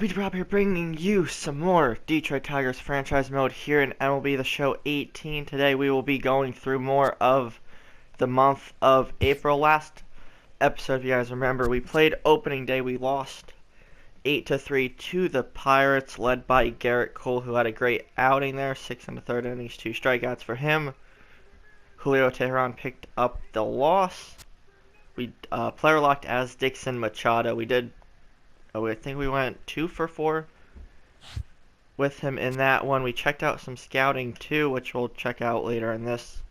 Speed Rob here, bringing you some more Detroit Tigers franchise mode here in MLB The Show 18. Today we will be going through more of the month of April. Last episode, if you guys remember, we played opening day. We lost 8-3 to the Pirates, led by Garrett Cole, who had a great outing there. 6 1/3 innings, 2 strikeouts for him. Julio Teheran picked up the loss. We player locked as Dixon Machado. I think we went 2 for 4 with him in that one. We checked out some scouting too, which we'll check out later in this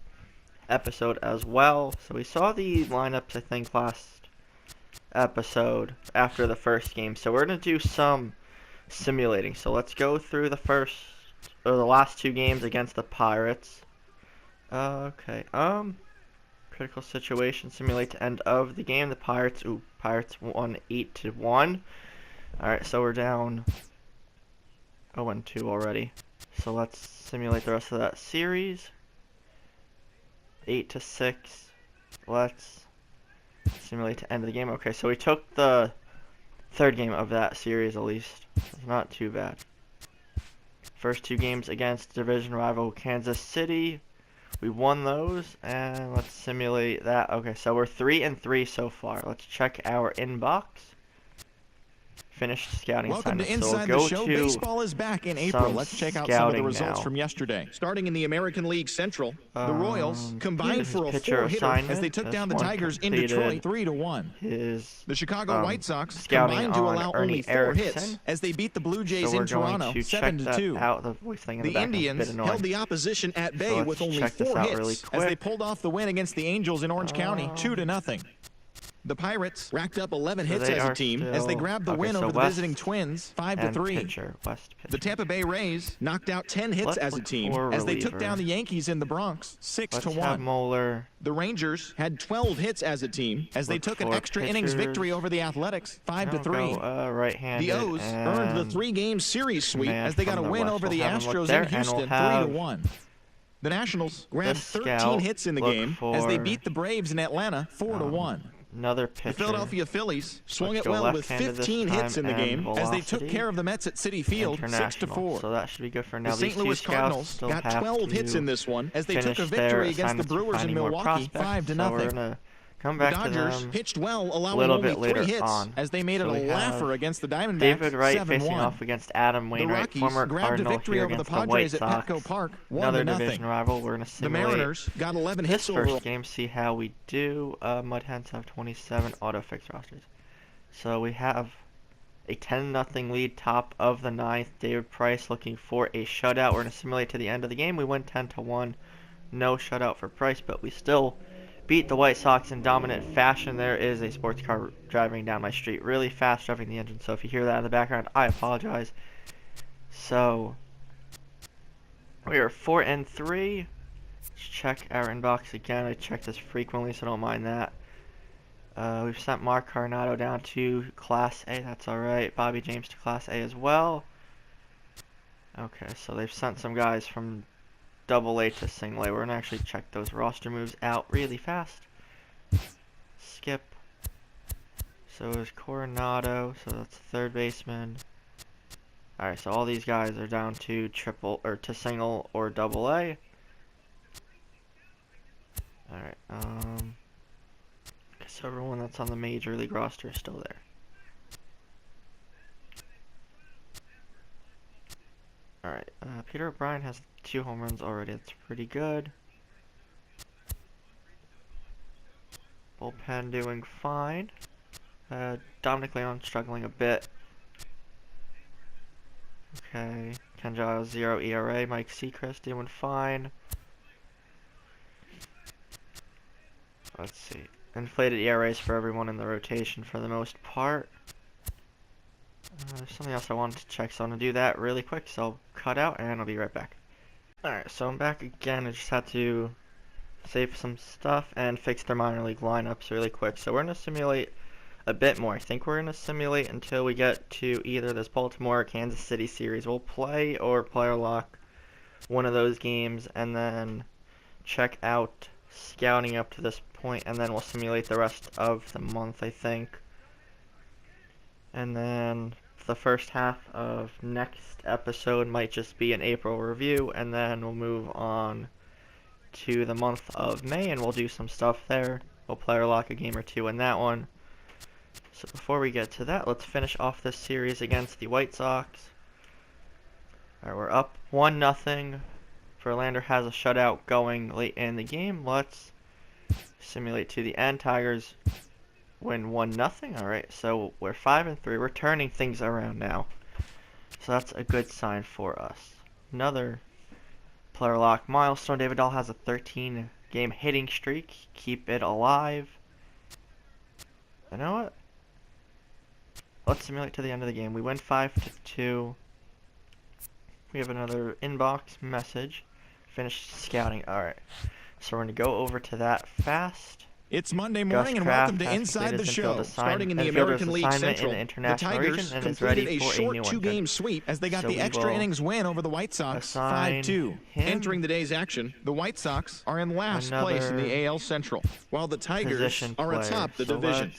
episode as well. So we saw the lineups, I think, last episode after the first game. So we're going to do some simulating. So let's go through the last 2 games against the Pirates. Okay. Critical situation, simulate to end of the game. The Pirates won 8-1. Alright, so we're down 0-2 already. So let's simulate the rest of that series. 8-6. Let's simulate to end of the game. Okay, so we took the third game of that series at least. It's not too bad. First 2 games against division rival Kansas City. We won those, and let's simulate that. Okay, so we're 3-3 so far. Let's check our inbox. Finished scouting. Welcome to assignment. Inside So we'll the Show. Baseball is back in April. Let's check out some of the results from yesterday. Starting in the American League Central, the Royals combined for a 4-hitter as they took down the Tigers in Detroit 3-1. The Chicago White Sox combined to allow only 4 hits as they beat the Blue Jays in Toronto 7-2. The Indians held the opposition at bay with only 4 hits as they pulled off the win against the Angels in Orange County 2-0. The Pirates racked up 11 hits as a team as they grabbed the win over the visiting Twins 5-3. The Tampa Bay Rays knocked out 10 hits as a team as they took down the Yankees in the Bronx 6-1. The Rangers had 12 hits as a team as they took an extra innings victory over the Athletics 5-3. The O's earned the 3-game series sweep as they got a win over the Astros in Houston 3-1. The Nationals grabbed 13 hits in the game as they beat the Braves in Atlanta 4-1. Another pitcher. The Philadelphia Phillies swung it well with 15 hits in the game as they took care of the Mets at Citi Field 6-4. So that should be good for now. The St. Louis Cardinals got 12 hits in this one as they took a victory against the Brewers in Milwaukee 5-0. The Dodgers pitched well, allowing only 3 hits as they made it a laugher against the Diamondbacks 7-1. David Wright facing off against Adam Wainwright, former Cardinal, victory over the Padres at Petco Park 1-0. Another division rival. We're going to simulate the Mariners got 11 hits this first game, see how we do. Mud Hens have 27 auto-fix rosters. So we have a 10-0 lead, top of the 9th. David Price looking for a shutout. We're going to simulate to the end of the game. We win 10-1. No shutout for Price, but we still beat the White Sox in dominant fashion. There is a sports car driving down my street really fast, revving the engine. So if you hear that in the background, I apologize. So we are 4-3. Let's check our inbox again. I check this frequently, so don't mind that. We've sent Mark Carnado down to Class A. That's alright. Bobby James to Class A as well. Okay, so they've sent some guys from Double-A to Single-A. We're going to actually check those roster moves out really fast. Skip. So is Coronado. So that's third baseman. Alright, so all these guys are down to single or Double-A. Alright, so everyone that's on the Major League roster is still there. Alright, Peter O'Brien has 2 home runs already. That's pretty good. Bullpen doing fine. Dominic Leon struggling a bit. Okay, Ken Giles 0 ERA. Mike Seacrest doing fine. Let's see. Inflated ERAs for everyone in the rotation for the most part. There's something else I wanted to check, so I'm going to do that really quick, so I'll cut out and I'll be right back. Alright, so I'm back again. I just had to save some stuff and fix their minor league lineups really quick. So we're going to simulate a bit more. I think we're going to simulate until we get to either this Baltimore or Kansas City series. We'll play or player lock one of those games and then check out scouting up to this point, and then we'll simulate the rest of the month, I think. And then the first half of next episode might just be an April review, and then we'll move on to the month of May, and we'll do some stuff there. We'll player lock a game or two in that one. So before we get to that, let's finish off this series against the White Sox. Alright, we're up 1-0. Verlander has a shutout going late in the game. Let's simulate to the end. Tigers win 1-0. Alright, so we're 5-3. We're turning things around now. So that's a good sign for us. Another player lock milestone. David Dahl has a 13-game hitting streak. Keep it alive. You know what? Let's simulate to the end of the game. We win 5-2. We have another inbox message. Finished scouting. Alright. So we're going to go over to that fast. It's Monday morning and welcome to Inside the Show. Starting in the American League Central, the Tigers completed a short 2-game sweep as they got the extra innings win over the White Sox 5-2. Entering the day's action, the White Sox are in last place in the AL Central, while the Tigers are atop the division.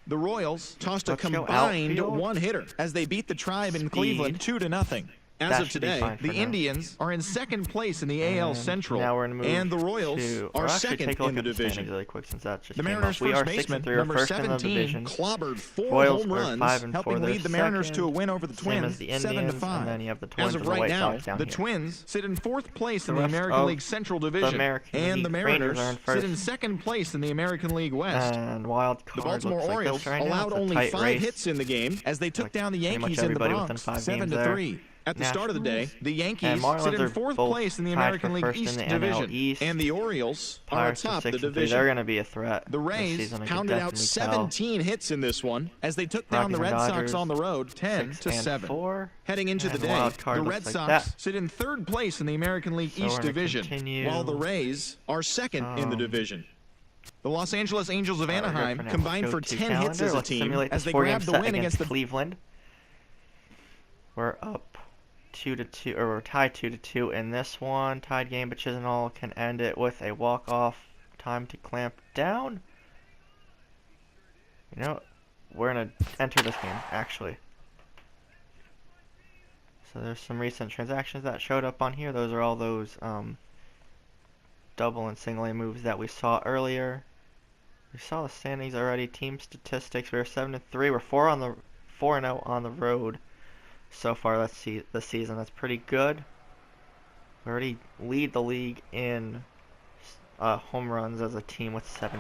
The Royals tossed a combined one-hitter as they beat the Tribe in Cleveland 2-0. As of today, the Indians are in second place in the AL Central, and the Royals are second in the division. Really quick, since that just the Mariners' first baseman, number 17, clobbered 4 home runs, helping lead the Mariners to a win over the Twins, 7-5. As of right now, the Twins sit in 4th place in the American League Central Division, and the Mariners sit in 2nd place in the American League West. The Baltimore Orioles allowed only 5 hits in the game as they took down the Yankees in the Bronx, 7-3. At the start of the day, the Yankees sit in 4th place in the American League East Division, and the Orioles are atop the division. They're going to be a threat. The Rays pounded out 17 hits in this one as they took down the Red Sox on the road 10-7. Heading into the day, the Red Sox sit in 3rd place in the American League East Division, while the Rays are 2nd in the division. The Los Angeles Angels of Anaheim combined for 10 hits as a team as they grabbed the win against Cleveland. We're up 2-2, or we're tied 2-2 in this one. Tied game, but Chisenhall can end it with a walk-off. Time to clamp down. You know, we're gonna enter this game actually. So there's some recent transactions that showed up on here. Those are all those double and single A moves that we saw earlier. We saw the standings already. Team statistics: we were 7-3. We're 4-0 on the road. So far, let's see the season. That's pretty good. We already lead the league in home runs as a team with 17.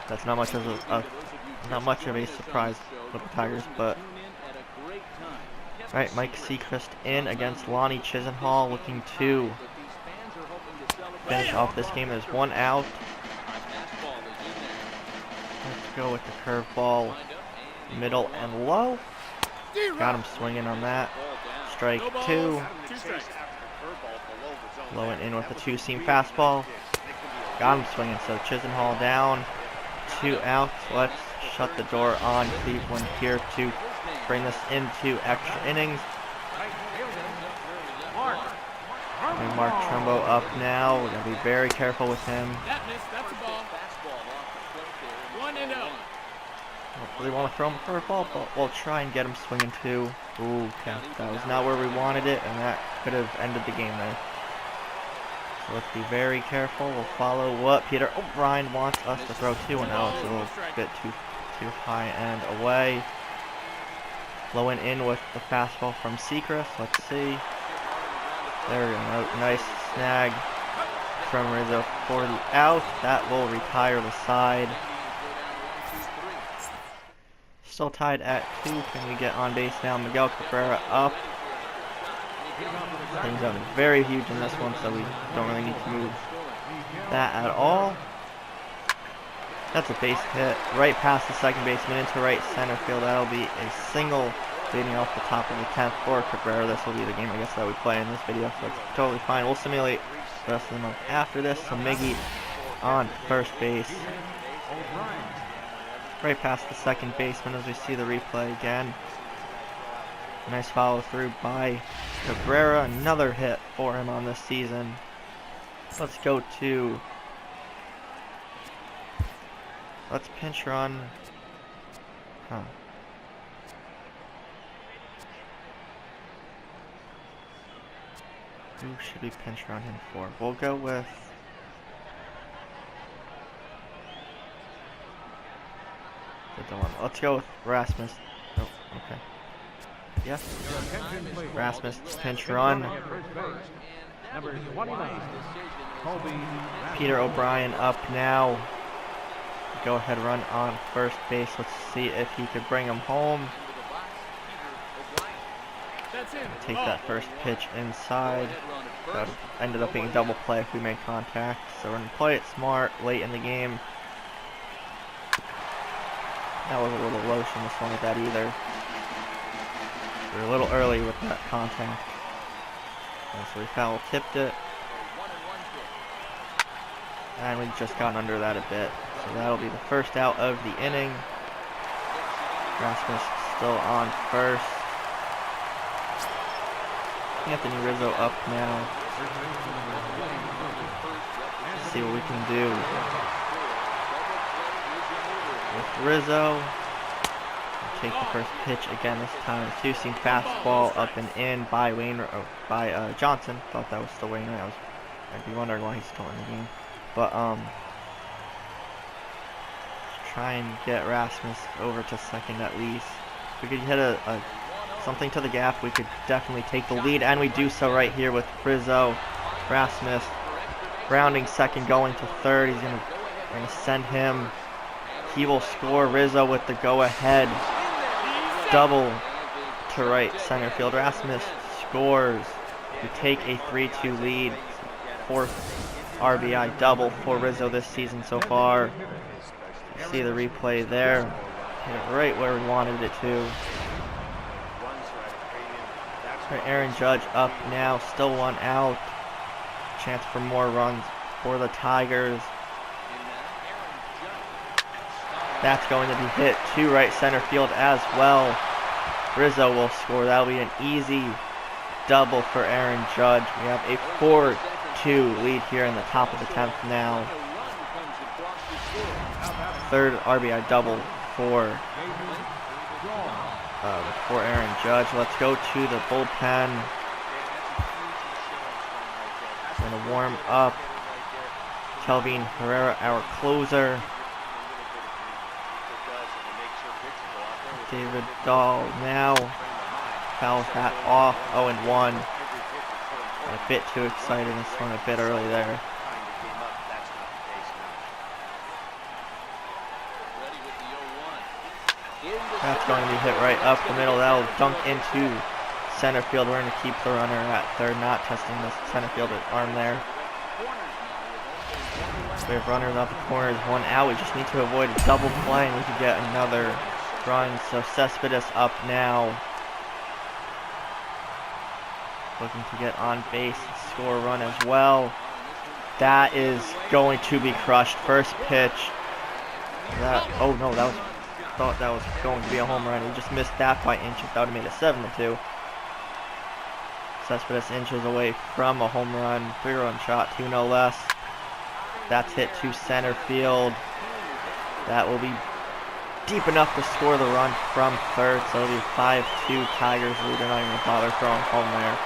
That's not much of a surprise with the Tigers, but right, Mike Seacrest in against Lonnie Chisenhall, looking to finish off this game. There's 1 out. Let's go with the curveball, middle and low. Got him swinging on that. Strike 2. Low and in with the 2-seam fastball. Got him swinging. So Chisenhall down. 2 outs. Let's shut the door on Cleveland here to bring this into extra innings. And Mark Trumbo up now. We're going to be very careful with him. Don't really want to throw him a curveball, but we'll try and get him swinging too. Ooh, okay. That was not where we wanted it, and that could have ended the game there. So let's be very careful. We'll follow what Peter O'Brien wants us to throw to, and now it's a little bit too high and away. Low and in with the fastball from Seacrest. Let's see. There we go. Nice snag from Rizzo for the out. That will retire the side. Still tied at 2. Can we get on base now? Miguel Cabrera up. Things are very huge in this one, so we don't really need to move that at all. That's a base hit right past the second baseman into right center field. That'll be a single leading off the top of the 10th for Cabrera. This will be the game, I guess, that we play in this video, so it's totally fine. We'll simulate the rest of the month after this. So Miggy on first base. Right past the second baseman as we see the replay again. Nice follow through by Cabrera. Another hit for him on this season. Let's go to... Let's pinch run. Who should we pinch run him for? We'll go with... the dilemma. Let's go with Rasmus. Oh, okay. Yes. Rasmus, pinch run. Number 29, Peter O'Brien up now. Go ahead run on first base. Let's see if he could bring him home. Take that first pitch inside. That ended up being a double play if we made contact. So we're going to play it smart late in the game. That was a little low, shouldn't have swung at that either. We were a little early with that contact. So we foul tipped it. And we've just gotten under that a bit. So that'll be the first out of the inning. Rasmus still on first. Anthony Rizzo up now. Let's see what we can do with Rizzo. Take the first pitch again this time. A two-seam fastball up and in by Johnson. Thought that was still Wainwright. I'd be wondering why he's still in the game. But try and get Rasmus over to second at least. If we could hit something to the gap, we could definitely take the lead, and we do so right here with Rizzo. Rasmus rounding second, going to third. We're gonna send him. He will score. Rizzo with the go-ahead double to right center field. Rasmus scores. We take a 3-2 lead. Fourth RBI double for Rizzo this season so far. You see the replay there. Hit it right where we wanted it to. Aaron Judge up now, still one out. Chance for more runs for the Tigers. That's going to be hit to right center field as well. Rizzo will score. That'll be an easy double for Aaron Judge. We have a 4-2 lead here in the top of the 10th now. Third RBI double for Aaron Judge. Let's go to the bullpen. Going to warm up Kelvin Herrera, our closer. David Dahl now fouls that off. 0-1. A bit too excited and swung a bit early there. That's going to be hit right up the middle. That'll dunk into center field. We're going to keep the runner at third, not testing the center field arm there. We have runners off the corners, one out. We just need to avoid a double play and we can get another run. So Cespedes up now. Looking to get on base, score a run as well. That is going to be crushed. First pitch. Oh no, thought that was going to be a home run. He just missed that by inches. That would have made it 7-2. Cespedes inches away from a home run. 3-run shot, 2 no less. That's hit to center field. That will be deep enough to score the run from third. So it'll be 5-2 Tigers lead. They're not even going to bother throwing home there.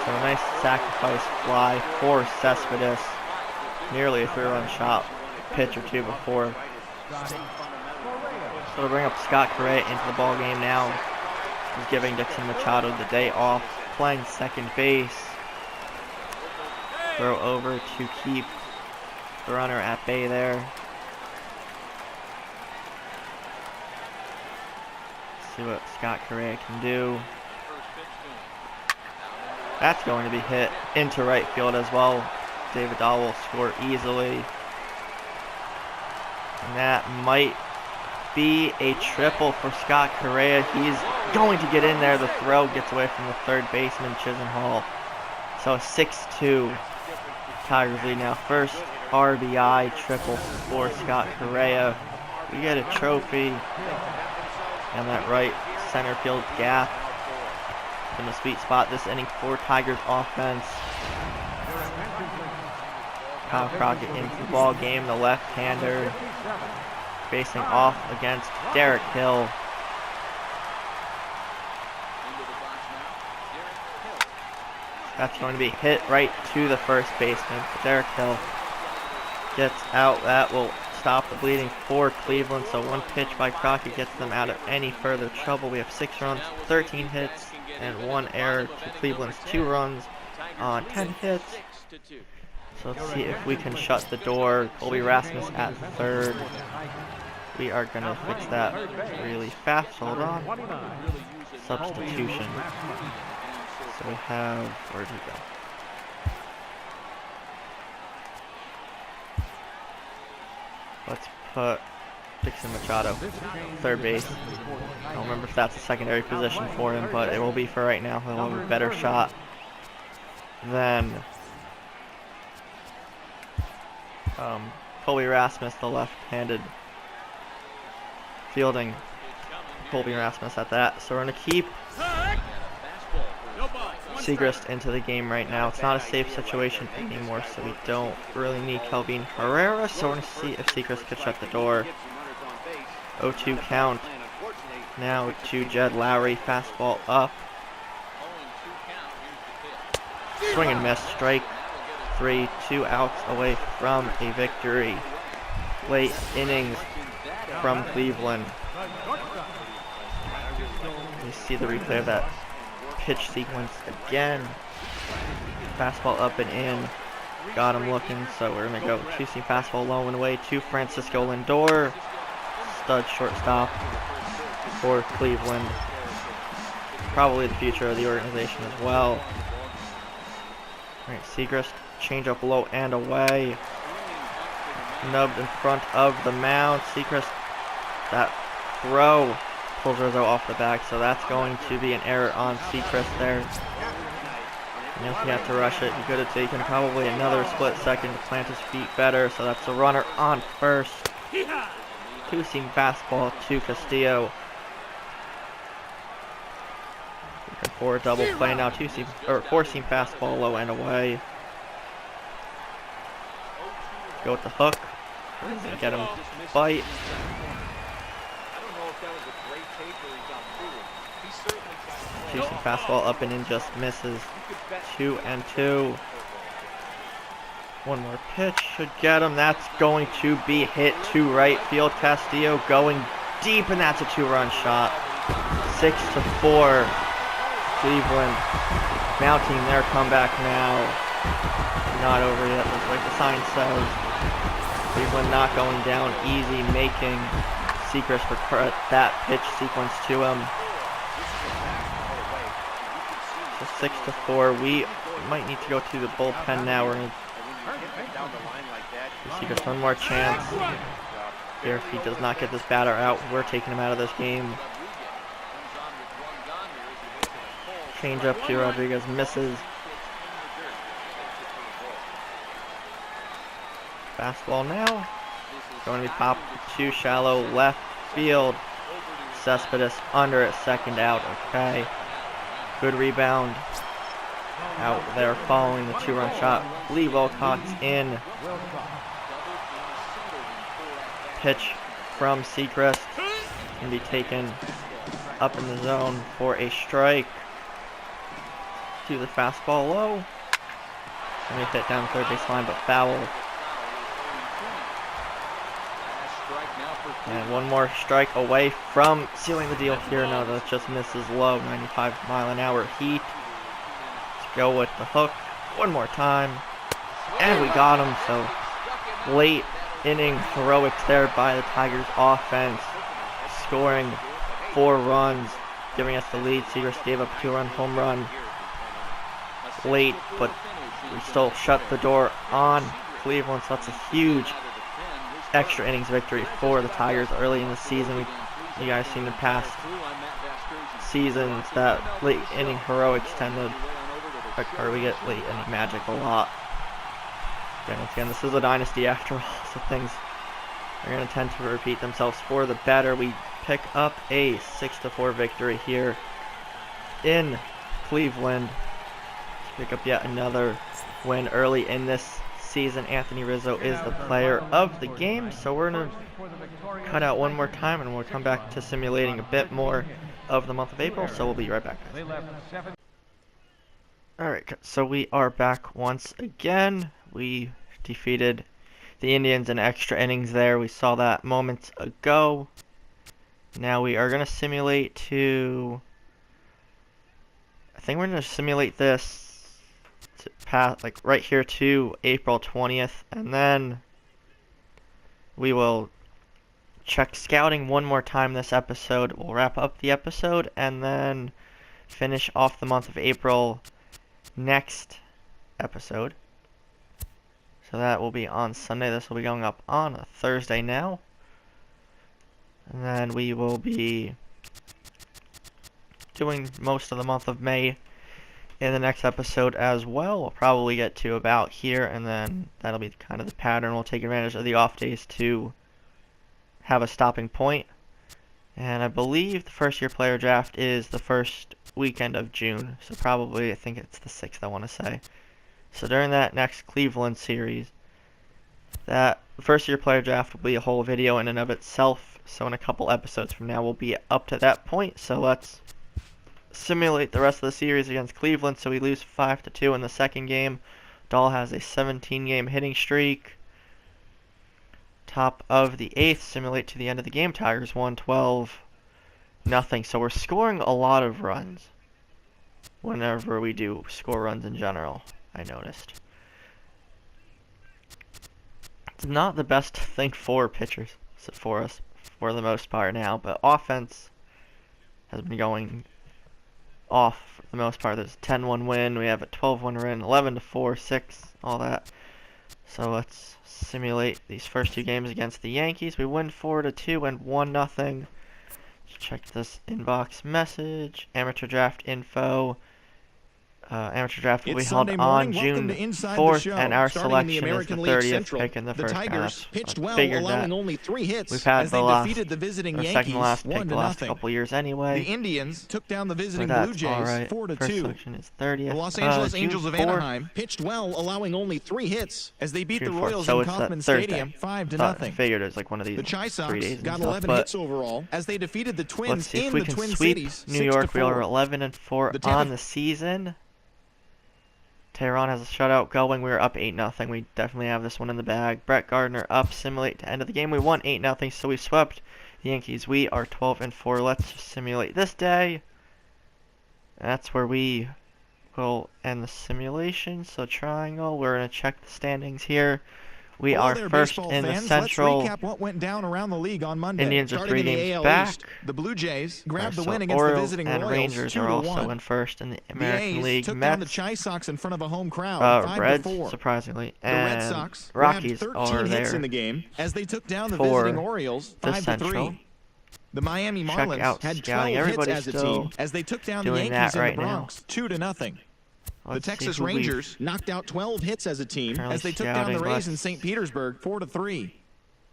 So a nice sacrifice fly for Cespedes. Nearly a 3-run shot. Pitch or two before. So to bring up Scott Correa into the ball game now. He's giving Dixon Machado the day off, playing second base. Throw over to keep the runner at bay there. See what Scott Correa can do. That's going to be hit into right field as well. David Dahl will score easily. And that might be a triple for Scott Correa. He's going to get in there. The throw gets away from the third baseman, Chisenhall. So a 6-2 Tigers lead now. First RBI triple for Scott Correa. We get a trophy. And that right center field gap in the sweet spot this inning for Tigers offense. Kyle Crockett into the ball game, the left-hander facing off against Derek Hill. That's going to be hit right to the first baseman. Derek Hill gets out. That will stop the bleeding for Cleveland. So one pitch by Crockett gets them out of any further trouble. We have 6 runs, 13 hits, and 1 error to Cleveland's 2 runs on 10 hits. So let's see if we can shut the door. Colby Rasmus at third. We are going to fix that really fast. Hold on. Substitution. So we have, where'd he go? Let's put Dixon Machado, third base. I don't remember if that's a secondary position for him, but it will be for right now. He'll have a better shot than Colby Rasmus, the left-handed fielding Colby Rasmus at that. So we're going to keep Segrist into the game right now. It's not a safe situation anymore, so we don't really need Kelvin Herrera. So we're going to see if Segrist could shut the door. 0-2 count. Now to Jed Lowry. Fastball up. Swing and miss. Strike 3. 2 outs away from a victory. Late innings from Cleveland. You see the replay of that pitch sequence again. Fastball up and in. Got him looking, so we're going to go 2-seam fastball low and away to Francisco Lindor. Stud shortstop for Cleveland. Probably the future of the organization as well. Alright, Segrist, changeup low and away. Nubbed in front of the mound. Segrist, that throw pulls Rizzo off the back, so that's going to be an error on Segrist there. And if he had to rush it, he could have taken probably another split second to plant his feet better, so that's a runner on first. 2-seam fastball to Castillo. Looking for a double play now. 4-seam fastball low and away. Go with the hook. Doesn't get him to bite. 2-seam fastball up and in, just misses. 2-2. One more pitch should get him. That's going to be hit to right field. Castillo going deep, and that's a 2-run shot. 6-4. Cleveland mounting their comeback now. Not over yet, looks like the sign says. Cleveland not going down easy, making Segrist regret that pitch sequence to him. So 6-4. We might need to go to the bullpen now. We're going to Segrist one more chance. Here, if he does not get this batter out, we're taking him out of this game. Change up to Rodriguez, misses. Fastball now. Going to be popped to shallow left field. Cespedes under at second out. Okay. Good rebound. Out there following the 2-run shot. Lee Wilcox in. Pitch from Segrist. Can be taken up in the zone for a strike. To the fastball low. Let me hit down third base line, but foul. And one more strike away from sealing the deal here. No, that just misses low. 95-mile-an-hour heat. Let's go with the hook one more time. And we got him. So late inning heroics there by the Tigers offense. Scoring 4 runs, giving us the lead. Segrist gave up a 2-run home run late, but we still shut the door on Cleveland, so that's a huge extra innings victory for the Tigers early in the season. You guys seen in past seasons that late inning heroics tend to, or we get late inning magic a lot. Once again, this is a dynasty after all, so things are going to tend to repeat themselves for the better. We pick up a 6-4 victory here in Cleveland. Pick up yet another win early in this season. Anthony Rizzo is the player of the game, so we're going to cut out one more time and we'll come back to simulating a bit more of the month of April, so we'll be right back, guys. Alright, so we are back once again. We defeated the Indians in extra innings there. We saw that moments ago. Now we are going to simulate to... I think we're going to simulate this to pass, like right here to April 20th. And then we will check scouting one more time this episode. We'll wrap up the episode and then finish off the month of April next episode. So that will be on Sunday. This will be going up on a Thursday now. And then we will be doing most of the month of May in the next episode as well. We'll probably get to about here, and then that'll be kind of the pattern. We'll take advantage of the off days to have a stopping point. And I believe the first year player draft is the first weekend of June. So probably, I think it's the 6th, I want to say. So during that next Cleveland series, that first year player draft will be a whole video in and of itself. So in a couple episodes from now, we'll be up to that point. So let's simulate the rest of the series against Cleveland. So we lose 5-2 in the second game. Dahl has a 17-game hitting streak. Top of the 8th, simulate to the end of the game. Tigers won 12-0. So we're scoring a lot of runs whenever we do score runs in general, I noticed. It's not the best thing for pitchers for us for the most part now, but offense has been going off for the most part. There's a 10-1 win, we have a 12-1 win, 11-4, 6, all that. So let's simulate these first two games against the Yankees. We win 4-2 and 1-0. Check this inbox message. Amateur draft info. Amateur draft will be held on June 4th, and our selection is the 30th pick in the first round. Tigers pitched well, Figured allowing that. only 3 hits. We've had as the they last, defeated the visiting or Yankees second last pick the last 1-0. couple years anyway. The Indians took down the visiting But Blue that's Jays alright. 4-2. First selection is 30th. The Los Angeles June Angels of 4th. Anaheim pitched well, allowing only 3 hits as they beat June the 4th. Royals So in it's Kauffman Thursday. Stadium 5-0. I figured it was like one of these The Chi 3 Sox days and got stuff, 11 but hits overall as they defeated the let's Twins see if in we the can Twin sweep Cities New York. We 6-4. are 11-4 The on the season. Tehran has a shutout going. We were up 8-0. We definitely have this one in the bag. Brett Gardner up. Simulate to end of the game. We won 8-0, so we swept the Yankees. We are 12-4. Let's just simulate this day. That's where we will end the simulation. So triangle. We're going to check the standings here. We are first in the Central. Let's recap what went down around the league on Monday. Indians are Starting 3 in the games AL back. East, the Blue Jays grabbed the So win against the Orioles visiting and Royals. Rangers are 2-1. also in first in the American the A's League. took Mets, down the Chi Sox in front of a home crowd. Reds, 5-4. surprisingly, The and Red Sox Rockies grabbed are 13 hits there in the game as they took down the for visiting Orioles the 5-3. Central. The Miami Check Marlins out had scouting. 12 hits Everybody's as a still team as they took down the doing Yankees that in right the now. Bronx 2-0. The Let's see Texas who we've Rangers knocked out 12 hits as a team currently as they took down the scouting. Rays in St. Petersburg 4-3.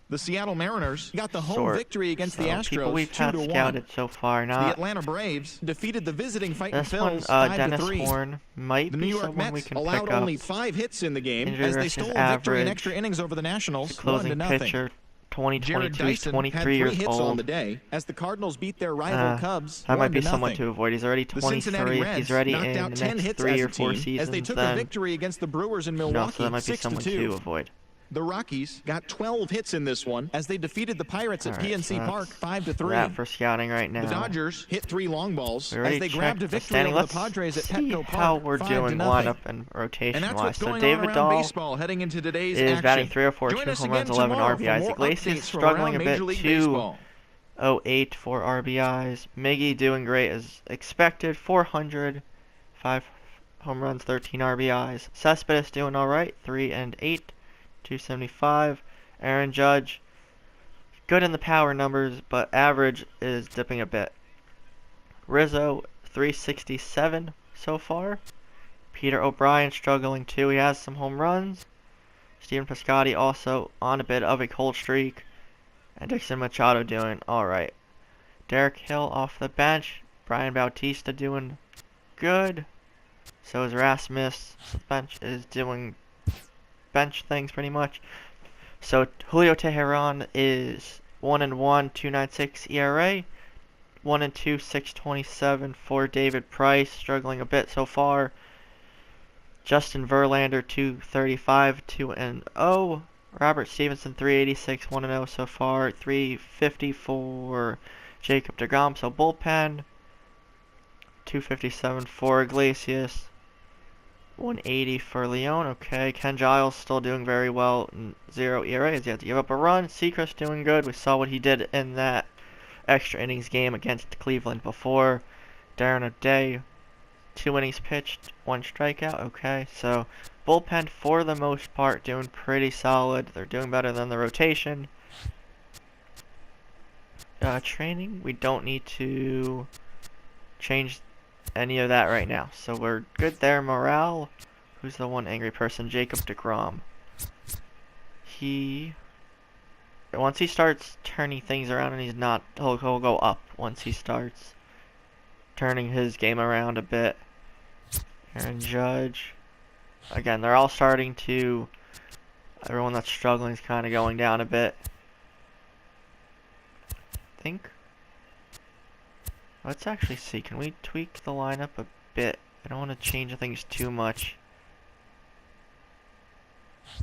The Seattle Mariners got the home Sort. victory against the So Astros people we've had 2-1. scouted so far, The not Atlanta Braves defeated the visiting Fighting this one. Phils Dennis 5-3. Horn might The be New York someone we Mets can allowed pick up. only 5 hits in the game Injury as they versus stole a victory in average. extra innings over the Nationals Closing 1-0. pitcher, Jared 2022, he's Dyson 23 had 3 years hits on old. the day as the Cardinals beat their rival Cubs That might be 1-0. someone to avoid. He's already The Cincinnati 23. Reds He's ready knocked in out the 10 next hits 3 as or a 4 team seasons. as they took a Then victory against the Brewers in no, Milwaukee so that might be someone to 6-2. avoid. The Rockies got 12 hits in this one as they defeated the Pirates at Alright, PNC so Park that's 5-3. that for scouting right now. The Dodgers hit 3 long balls We already as they grabbed a checked the victory standing. over Let's the Padres at see Petco Park. how we're doing 5-0. lineup and And rotation that's wise. what's So going on David around Dahl baseball heading into today's is action. batting 304, Join 2 us home again runs, 11 tomorrow for RBIs. more Iglesias updates from struggling a around bit, Major League 2 Baseball. 08 for RBIs. Miggy doing great as expected, 400, 5 home runs, 13 RBIs. Cespedes doing alright, 3 and 8, 275. Aaron Judge, good in the power numbers, but average is dipping a bit. Rizzo, 367 so far. Peter O'Brien struggling too. He has some home runs. Steven Piscotty also on a bit of a cold streak. And Dixon Machado doing alright. Derek Hill off the bench. Brian Bautista doing good. So is Rasmus. The bench is doing bench things pretty much. So Julio Teheran is 1-1, 2.96 ERA. 1-2, 6.27 for David Price, struggling a bit so far. Justin Verlander 235, 2-0. Robert Stevenson 386, 1-0 so far. 350 for Jacob deGrom. So bullpen 257 for Iglesias. 180 for Leon. Okay, Ken Giles still doing very well. 0 ERA. He had to give up a run. Seacrest doing good. We saw what he did in that extra innings game against Cleveland before. Darren O'Day, 2 innings pitched, 1 strikeout. Okay, so bullpen for the most part doing pretty solid. They're doing better than the rotation. Training, we don't need to change any of that right now. So we're good there. Morale, who's the one angry person? Jacob deGrom. Once he starts turning things around, and he'll go up once he starts turning his game around a bit. Aaron Judge. Again, they're all starting to, everyone that's struggling is kind of going down a bit. I think. Let's actually see. Can we tweak the lineup a bit? I don't want to change things too much.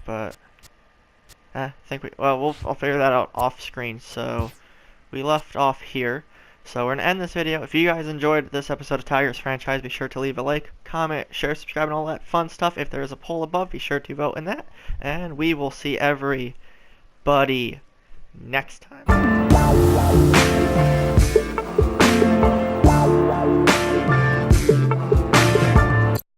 But I think I'll figure that out off screen. So we left off here. So we're gonna end this video. If you guys enjoyed this episode of Tigers Franchise, be sure to leave a like, comment, share, subscribe, and all that fun stuff. If there is a poll above, be sure to vote in that. And we will see everybody next time.